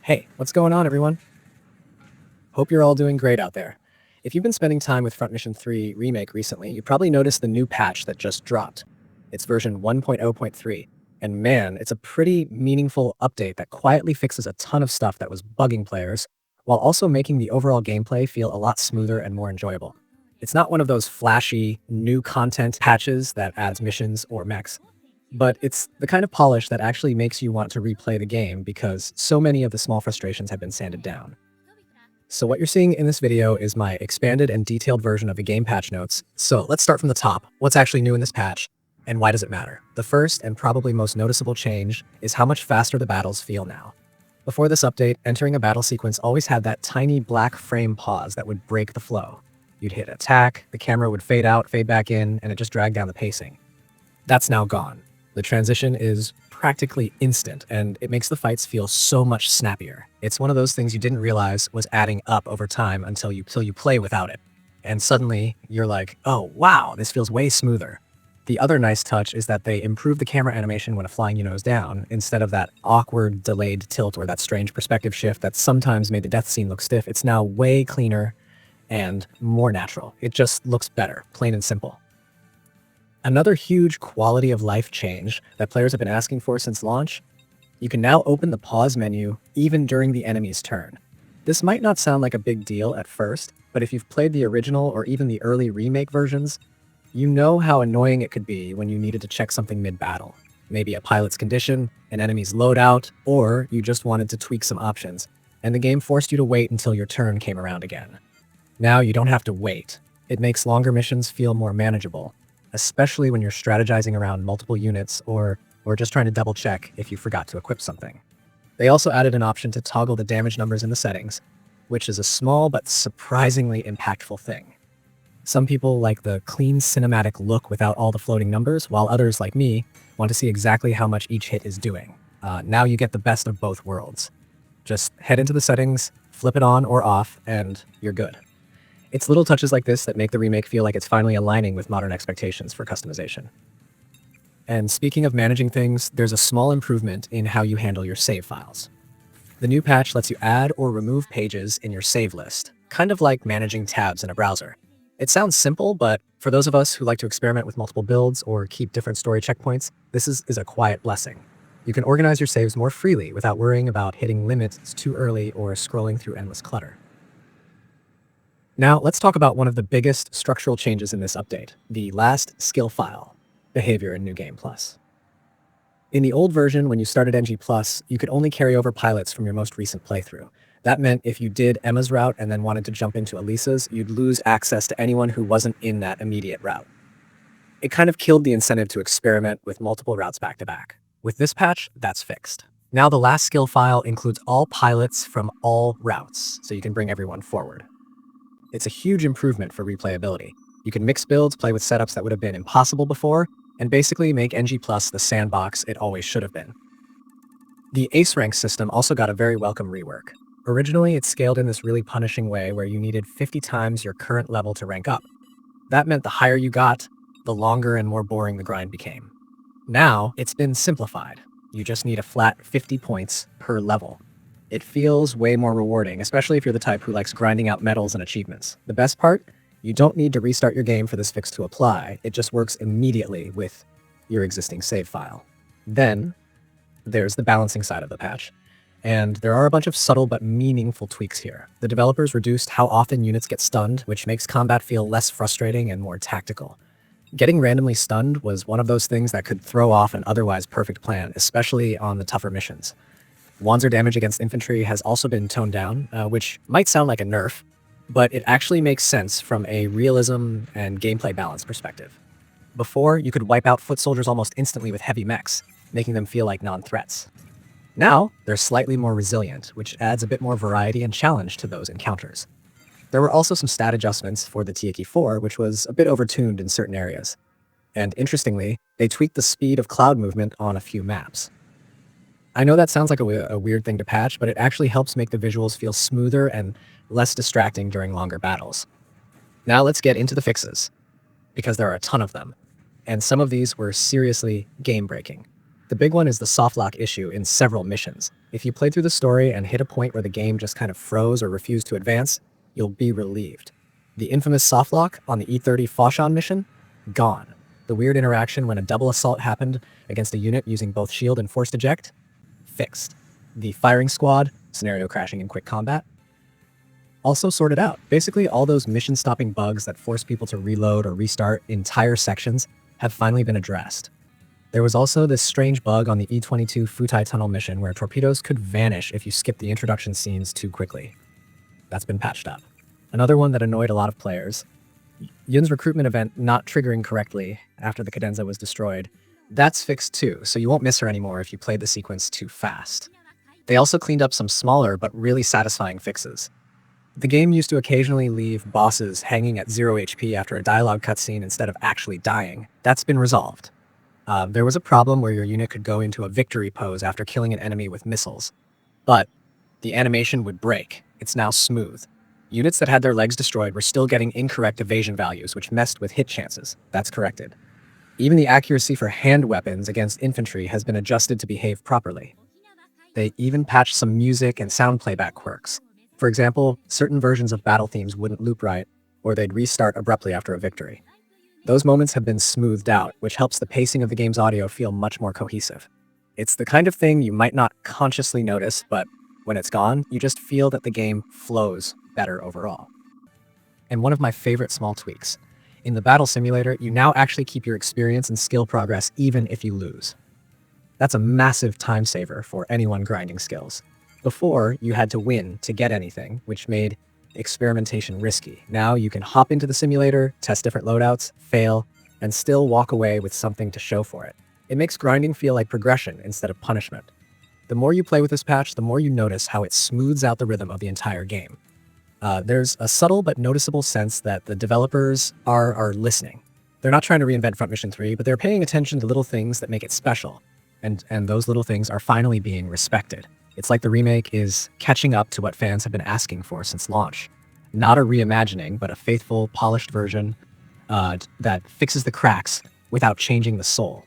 Hey, what's going on, everyone? Hope you're all doing great out there. If you've been spending time with Front Mission 3 Remake recently, you probably noticed the new patch that just dropped. It's version 1.0.3, and man, it's a pretty meaningful update that quietly fixes a ton of stuff that was bugging players, while also making the overall gameplay feel a lot smoother and more enjoyable. It's not one of those flashy, new content patches that adds missions or mechs, but it's the kind of polish that actually makes you want to replay the game because so many of the small frustrations have been sanded down. So what you're seeing in this video is my expanded and detailed version of the game patch notes. So let's start from the top. What's actually new in this patch, and why does it matter? The first and probably most noticeable change is how much faster the battles feel now. Before this update, entering a battle sequence always had that tiny black frame pause that would break the flow. You'd hit attack, the camera would fade out, fade back in, and it just dragged down the pacing. That's now gone. The transition is practically instant, and it makes the fights feel so much snappier. It's one of those things you didn't realize was adding up over time until you play without it. And suddenly, you're like, oh wow, this feels way smoother. The other nice touch is that they improved the camera animation when a flying nose down, instead of that awkward delayed tilt or that strange perspective shift that sometimes made the death scene look stiff. It's now way cleaner and more natural. It just looks better, plain and simple. Another huge quality of life change that players have been asking for since launch: you can now open the pause menu even during the enemy's turn. This might not sound like a big deal at first, but if you've played the original or even the early remake versions, you know how annoying it could be when you needed to check something mid-battle. Maybe a pilot's condition, an enemy's loadout, or you just wanted to tweak some options, and the game forced you to wait until your turn came around again. Now you don't have to wait. It makes longer missions feel more manageable, especially when you're strategizing around multiple units or just trying to double check if you forgot to equip something. They also added an option to toggle the damage numbers in the settings, which is a small but surprisingly impactful thing. Some people like the clean cinematic look without all the floating numbers, while others, like me, want to see exactly how much each hit is doing. Now you get the best of both worlds. Just head into the settings, flip it on or off, and you're good. It's little touches like this that make the remake feel like it's finally aligning with modern expectations for customization. And speaking of managing things, there's a small improvement in how you handle your save files. The new patch lets you add or remove pages in your save list, kind of like managing tabs in a browser. It sounds simple, but for those of us who like to experiment with multiple builds or keep different story checkpoints, this is a quiet blessing. You can organize your saves more freely without worrying about hitting limits too early or scrolling through endless clutter. Now, let's talk about one of the biggest structural changes in this update: the last skill file behavior in New Game Plus. In the old version, when you started NG Plus, you could only carry over pilots from your most recent playthrough. That meant if you did Emma's route and then wanted to jump into Alisa's, you'd lose access to anyone who wasn't in that immediate route. It kind of killed the incentive to experiment with multiple routes back to back. With this patch, that's fixed. Now the last skill file includes all pilots from all routes, so you can bring everyone forward. It's a huge improvement for replayability. You can mix builds, play with setups that would have been impossible before, and basically make NG Plus the sandbox it always should have been. The Ace Rank system also got a very welcome rework. Originally, it scaled in this really punishing way where you needed 50 times your current level to rank up. That meant the higher you got, the longer and more boring the grind became. Now, it's been simplified. You just need a flat 50 points per level. It feels way more rewarding, especially if you're the type who likes grinding out medals and achievements. The best part? You don't need to restart your game for this fix to apply. It just works immediately with your existing save file. Then, there's the balancing side of the patch. And there are a bunch of subtle but meaningful tweaks here. The developers reduced how often units get stunned, which makes combat feel less frustrating and more tactical. Getting randomly stunned was one of those things that could throw off an otherwise perfect plan, especially on the tougher missions. Wanzer damage against infantry has also been toned down, which might sound like a nerf, but it actually makes sense from a realism and gameplay balance perspective. Before, you could wipe out foot soldiers almost instantly with heavy mechs, making them feel like non-threats. Now, they're slightly more resilient, which adds a bit more variety and challenge to those encounters. There were also some stat adjustments for the Tiaki 4, which was a bit overtuned in certain areas. And interestingly, they tweaked the speed of cloud movement on a few maps. I know that sounds like a weird thing to patch, but it actually helps make the visuals feel smoother and less distracting during longer battles. Now let's get into the fixes, because there are a ton of them, and some of these were seriously game-breaking. The big one is the softlock issue in several missions. If you played through the story and hit a point where the game just kind of froze or refused to advance, you'll be relieved. The infamous softlock on the E30 Fauchon mission? Gone. The weird interaction when a double assault happened against a unit using both shield and forced eject? Fixed. The firing squad, scenario crashing in quick combat? Also sorted out. Basically, all those mission-stopping bugs that force people to reload or restart entire sections have finally been addressed. There was also this strange bug on the E22 Futai Tunnel mission where torpedoes could vanish if you skipped the introduction scenes too quickly. That's been patched up. Another one that annoyed a lot of players, Yun's recruitment event not triggering correctly after the cadenza was destroyed. That's fixed too, so you won't miss her anymore if you played the sequence too fast. They also cleaned up some smaller but really satisfying fixes. The game used to occasionally leave bosses hanging at 0 HP after a dialogue cutscene instead of actually dying. That's been resolved. There was a problem where your unit could go into a victory pose after killing an enemy with missiles, but the animation would break. It's now smooth. Units that had their legs destroyed were still getting incorrect evasion values, which messed with hit chances. That's corrected. Even the accuracy for hand weapons against infantry has been adjusted to behave properly. They even patched some music and sound playback quirks. For example, certain versions of battle themes wouldn't loop right, or they'd restart abruptly after a victory. Those moments have been smoothed out, which helps the pacing of the game's audio feel much more cohesive. It's the kind of thing you might not consciously notice, but when it's gone, you just feel that the game flows better overall. And one of my favorite small tweaks. In the battle simulator, you now actually keep your experience and skill progress even if you lose. That's a massive time saver for anyone grinding skills. Before, you had to win to get anything, which made experimentation risky. Now you can hop into the simulator, test different loadouts, fail, and still walk away with something to show for it. It makes grinding feel like progression instead of punishment. The more you play with this patch, the more you notice how it smooths out the rhythm of the entire game. There's a subtle but noticeable sense that the developers are listening. They're not trying to reinvent Front Mission 3, but they're paying attention to little things that make it special, and those little things are finally being respected. It's like the remake is catching up to what fans have been asking for since launch. Not a reimagining, but a faithful, polished version that fixes the cracks without changing the soul.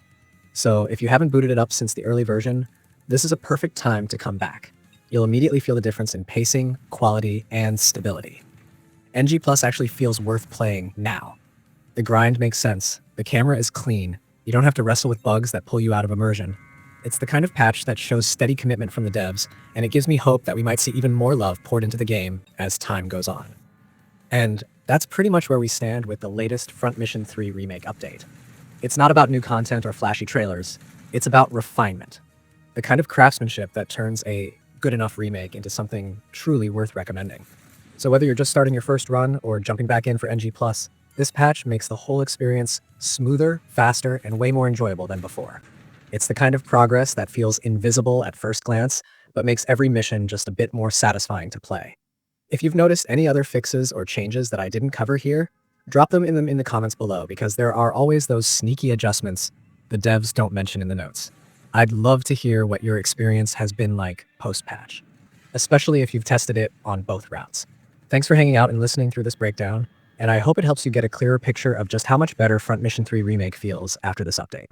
So if you haven't booted it up since the early version, this is a perfect time to come back. You'll immediately feel the difference in pacing, quality, and stability. NG Plus actually feels worth playing now. The grind makes sense, the camera is clean, you don't have to wrestle with bugs that pull you out of immersion. It's the kind of patch that shows steady commitment from the devs, and it gives me hope that we might see even more love poured into the game as time goes on. And that's pretty much where we stand with the latest Front Mission 3 Remake update. It's not about new content or flashy trailers, it's about refinement. The kind of craftsmanship that turns a good enough remake into something truly worth recommending. So whether you're just starting your first run or jumping back in for NG+, this patch makes the whole experience smoother, faster, and way more enjoyable than before. It's the kind of progress that feels invisible at first glance, but makes every mission just a bit more satisfying to play. If you've noticed any other fixes or changes that I didn't cover here, drop them in the comments below, because there are always those sneaky adjustments the devs don't mention in the notes. I'd love to hear what your experience has been like post-patch, especially if you've tested it on both routes. Thanks for hanging out and listening through this breakdown, and I hope it helps you get a clearer picture of just how much better Front Mission 3 Remake feels after this update.